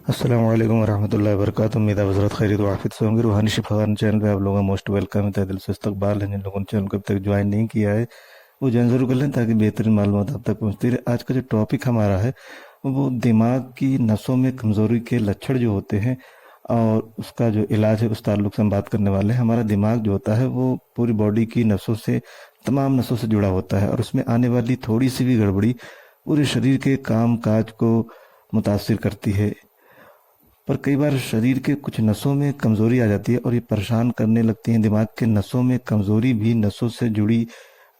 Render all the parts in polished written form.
अस्सलाम वालेकुम वरहमतुल्लाहि वबरकातुहू। उम्मीद है हज़रत खैरियत वाफियत से होंगे। रूहानी शिफान चैनल पे आप लोगों का मोस्ट वेलकम है। तहे दिल से इस्तकबाल है। जिन लोगों ने चैनल को अब तक ज्वाइन नहीं किया है वो ज्वाइन ज़रूर कर लें ताकि बेहतरीन मालूमात आप तक पहुँचती रहे। आज का जो टॉपिक हमारा है वो दिमाग की नसों में कमज़ोरी के लक्षण जो होते हैं और उसका जो इलाज है उस ताल्लुक से हम बात करने वाले हैं। हमारा दिमाग जो होता है वो पूरी बॉडी की नसों से, तमाम नसों से जुड़ा होता है और उसमें आने वाली थोड़ी सी भी गड़बड़ी पूरे शरीर के काम काज को मुतासिर करती है। पर कई बार शरीर के कुछ नसों में कमज़ोरी आ जाती है और ये परेशान करने लगती हैं। दिमाग के नसों में कमज़ोरी भी नसों से जुड़ी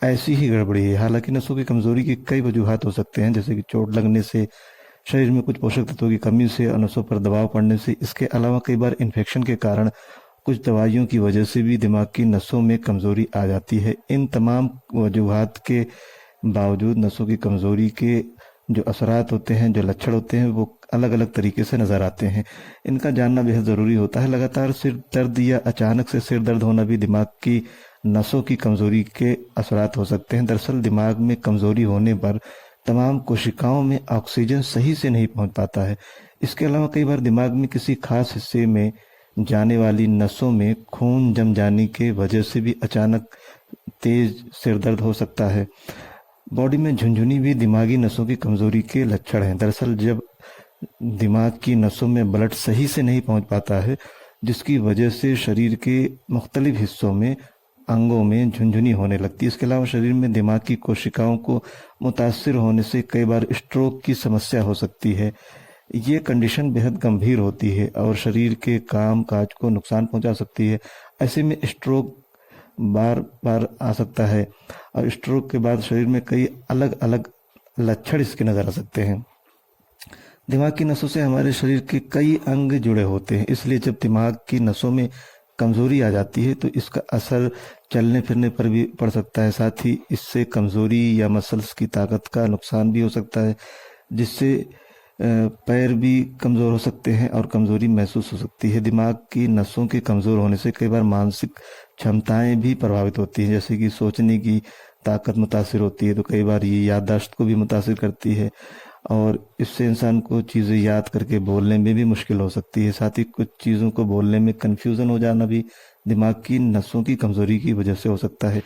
ऐसी ही गड़बड़ी है। हालांकि नसों की कमज़ोरी की कई वजूहात हो सकते हैं, जैसे कि चोट लगने से, शरीर में कुछ पोषक तत्वों की कमी से और नसों पर दबाव पड़ने से। इसके अलावा कई बार इन्फेक्शन के कारण, कुछ दवाइयों की वजह से भी दिमाग की नसों में कमज़ोरी आ जाती है। इन तमाम वजूहात के बावजूद नसों की कमज़ोरी के जो असरात होते हैं, जो लक्षण होते हैं, वो अलग अलग तरीके से नज़र आते हैं। इनका जानना बेहद ज़रूरी होता है। लगातार सिर दर्द या अचानक से सिर दर्द होना भी दिमाग की नसों की कमज़ोरी के असरात हो सकते हैं। दरअसल दिमाग में कमज़ोरी होने पर तमाम कोशिकाओं में ऑक्सीजन सही से नहीं पहुंच पाता है। इसके अलावा कई बार दिमाग में किसी खास हिस्से में जाने वाली नसों में खून जम जाने के वजह से भी अचानक तेज सिर दर्द हो सकता है। बॉडी में झुनझुनी भी दिमागी नसों की कमज़ोरी के लक्षण हैं। दरअसल जब दिमाग की नसों में ब्लड सही से नहीं पहुंच पाता है, जिसकी वजह से शरीर के मुख्तलिफ हिस्सों में, अंगों में झुनझुनी होने लगती है। इसके अलावा शरीर में दिमाग की कोशिकाओं को मुतासिर होने से कई बार स्ट्रोक की समस्या हो सकती है। ये कंडीशन बेहद गंभीर होती है और शरीर के काम काज को नुकसान पहुंचा सकती है। ऐसे में स्ट्रोक बार बार आ सकता है और स्ट्रोक के बाद शरीर में कई अलग अलग लक्षण इसके नज़र आ सकते हैं। दिमाग की नसों से हमारे शरीर के कई अंग जुड़े होते हैं, इसलिए जब दिमाग की नसों में कमज़ोरी आ जाती है तो इसका असर चलने फिरने पर भी पड़ सकता है। साथ ही इससे कमज़ोरी या मसल्स की ताकत का नुकसान भी हो सकता है, जिससे पैर भी कमज़ोर हो सकते हैं और कमज़ोरी महसूस हो सकती है। दिमाग की नसों के कमज़ोर होने से कई बार मानसिक क्षमताएं भी प्रभावित होती हैं, जैसे कि सोचने की ताकत मुतासिर होती है, तो कई बार ये याददाश्त को भी मुतासिर करती है और इससे इंसान को चीज़ें याद करके बोलने में भी मुश्किल हो सकती है। साथ ही कुछ चीज़ों को बोलने में कन्फ्यूज़न हो जाना भी दिमाग की नसों की कमज़ोरी की वजह से हो सकता है।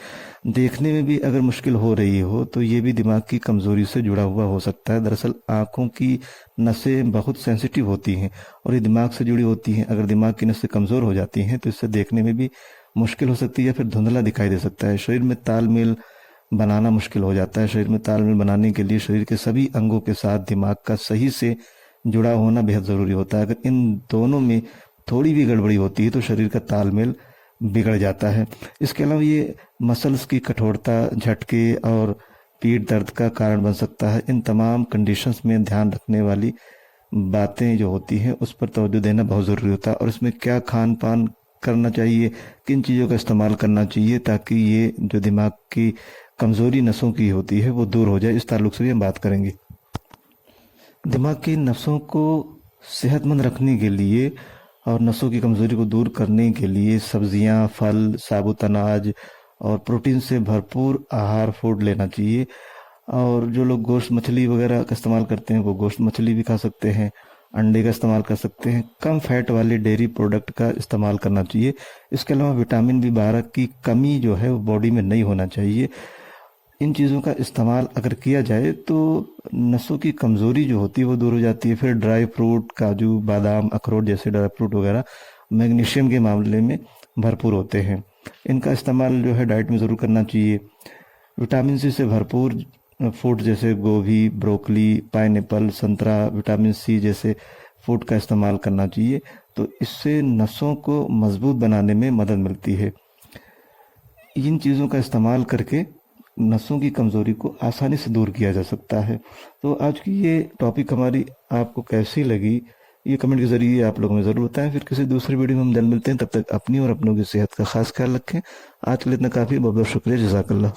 देखने में भी अगर मुश्किल हो रही हो तो ये भी दिमाग की कमज़ोरी से जुड़ा हुआ हो सकता है। दरअसल आँखों की नसें बहुत सेंसिटिव होती हैं और ये दिमाग से जुड़ी होती हैं। अगर दिमाग की नसें कमज़ोर हो जाती हैं तो इससे देखने में भी मुश्किल हो सकती है या फिर धुंधला दिखाई दे सकता है। शरीर में तालमेल बनाना मुश्किल हो जाता है। शरीर में तालमेल बनाने के लिए शरीर के सभी अंगों के साथ दिमाग का सही से जुड़ा होना बेहद ज़रूरी होता है। अगर इन दोनों में थोड़ी भी गड़बड़ी होती है तो शरीर का तालमेल बिगड़ जाता है। इसके अलावा ये मसल्स की कठोरता, झटके और पीठ दर्द का कारण बन सकता है। इन तमाम कंडीशंस में ध्यान रखने वाली बातें जो होती हैं उस पर तवज्जो देना बहुत ज़रूरी होता है और इसमें क्या खान पान करना चाहिए, किन चीज़ों का इस्तेमाल करना चाहिए ताकि ये जो दिमाग की कमज़ोरी नसों की होती है वो दूर हो जाए, इस ताल्लुक से भी हम बात करेंगे। दिमाग की नसों को सेहतमंद रखने के लिए और नसों की कमज़ोरी को दूर करने के लिए सब्जियां, फल, साबुत अनाज और प्रोटीन से भरपूर आहार फूड लेना चाहिए। और जो लोग गोश्त मछली वगैरह का इस्तेमाल करते हैं वो गोश्त मछली भी खा सकते हैं, अंडे का इस्तेमाल कर सकते हैं। कम फैट वाले डेयरी प्रोडक्ट का इस्तेमाल करना चाहिए। इसके अलावा विटामिन बी 12 की कमी जो है वो बॉडी में नहीं होना चाहिए। इन चीज़ों का इस्तेमाल अगर किया जाए तो नसों की कमज़ोरी जो होती है वो दूर हो जाती है। फिर ड्राई फ्रूट, काजू, बादाम, अखरोट जैसे ड्राई फ्रूट वगैरह मैग्नीशियम के मामले में भरपूर होते हैं। इनका इस्तेमाल जो है डाइट में ज़रूर करना चाहिए। विटामिन सी से भरपूर फूड जैसे गोभी, ब्रोकली, पाइनएप्पल, संतरा, विटामिन सी जैसे फूड का इस्तेमाल करना चाहिए, तो इससे नसों को मजबूत बनाने में मदद मिलती है। इन चीज़ों का इस्तेमाल करके नसों की कमज़ोरी को आसानी से दूर किया जा सकता है। तो आज की ये टॉपिक हमारी आपको कैसी लगी, ये कमेंट के ज़रिए आप लोगों में ज़रूर बताएं। फिर किसी दूसरी वीडियो में हम जल्द मिलते हैं। तब तक अपनी और अपनों की सेहत का खास ख्याल रखें। आज के लिए इतना काफ़ी, बहुत बहुत शुक्रिया। जज़ाकल्लाह।